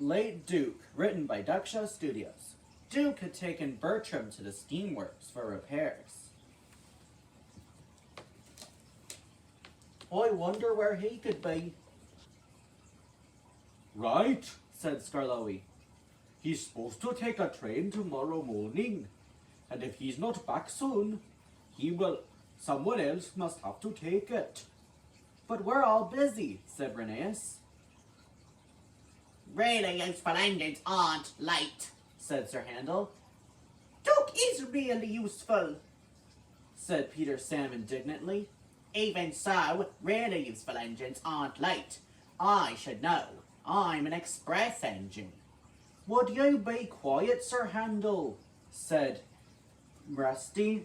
Late Duke, written by Duck Show Studios. Duke had taken Bertram to the Steamworks for repairs. I wonder where he could be. Right, said Skarloey. He's supposed to take a train tomorrow morning, and if he's not back soon, someone else must have to take it. But we're all busy, said Rheneas. Really useful engines aren't late, said Sir Handel. Duke is really useful, said Peter Sam indignantly. Even so, really useful engines aren't late. I should know. I'm an express engine. Would you be quiet, Sir Handel? Said Rusty.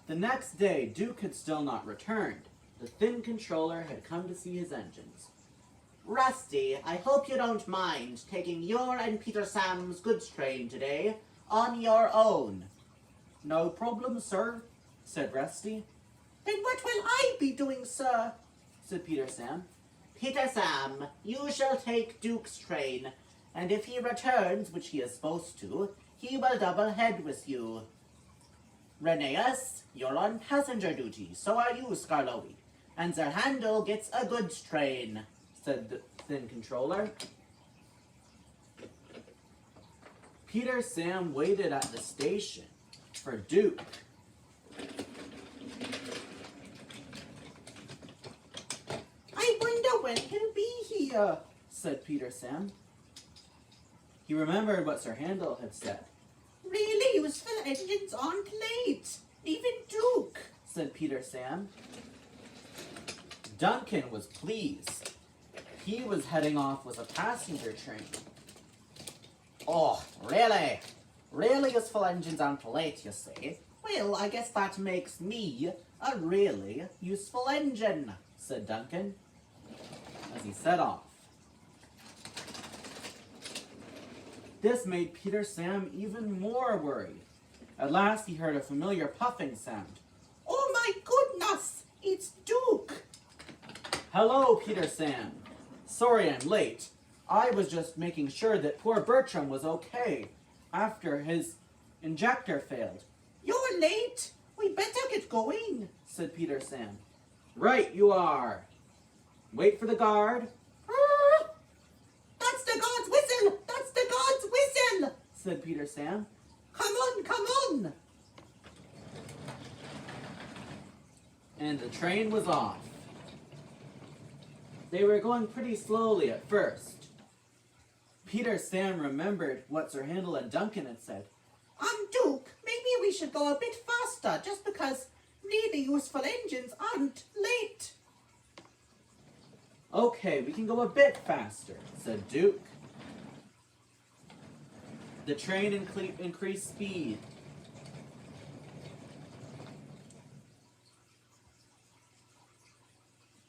The next day, Duke had still not returned. The thin controller had come to see his engines. Rusty, I hope you don't mind taking your and Peter Sam's goods train today on your own. No problem, sir, said Rusty. Then what will I be doing, sir? Said Peter Sam. Peter Sam, you shall take Duke's train, and if he returns, which he is supposed to, he will double head with you. Rheneas, you're on passenger duty, so are you, Skarloey. And Sir Handel gets a goods train, said the thin controller. Peter Sam waited at the station for Duke. I wonder when he'll be here, said Peter Sam. He remembered what Sir Handel had said. Really useful engines aren't late, even Duke, said Peter Sam. Duncan was pleased. He was heading off with a passenger train. Oh, really? Really useful engines aren't late, you see? Well, I guess that makes me a really useful engine, said Duncan, as he set off. This made Peter Sam even more worried. At last he heard a familiar puffing sound. Oh my goodness! It's Duke! Hello, Peter Sam. Sorry I'm late. I was just making sure that poor Bertram was okay after his injector failed. You're late. We better get going, said Peter Sam. Right you are. Wait for the guard. That's the guard's whistle! That's the guard's whistle! said Peter Sam. Come on, come on! And the train was off. They were going pretty slowly at first. Peter Sam remembered what Sir Handel and Duncan had said. Duke, maybe we should go a bit faster, just because really useful engines aren't late. Okay, we can go a bit faster, said Duke. The train increased speed.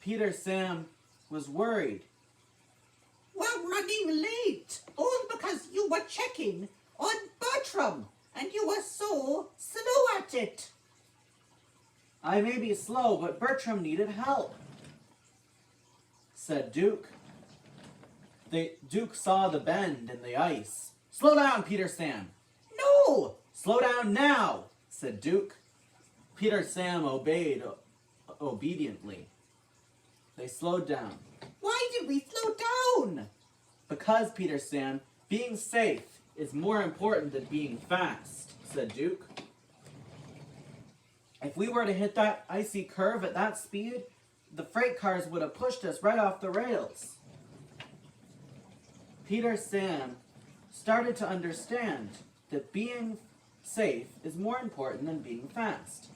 Peter Sam was worried. We're running late, all because you were checking on Bertram, and you were so slow at it. I may be slow, but Bertram needed help, said Duke. Duke saw the bend in the ice. Slow down, Peter Sam. No! Slow down now, said Duke. Peter Sam obeyed obediently. They slowed down. Why did we slow down? Because, Peter Sam, being safe is more important than being fast, said Duke. If we were to hit that icy curve at that speed, the freight cars would have pushed us right off the rails. Peter Sam started to understand that being safe is more important than being fast.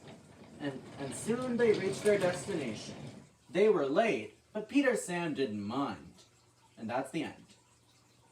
And soon they reached their destination. They were late, but Peter Sam didn't mind. And that's the end.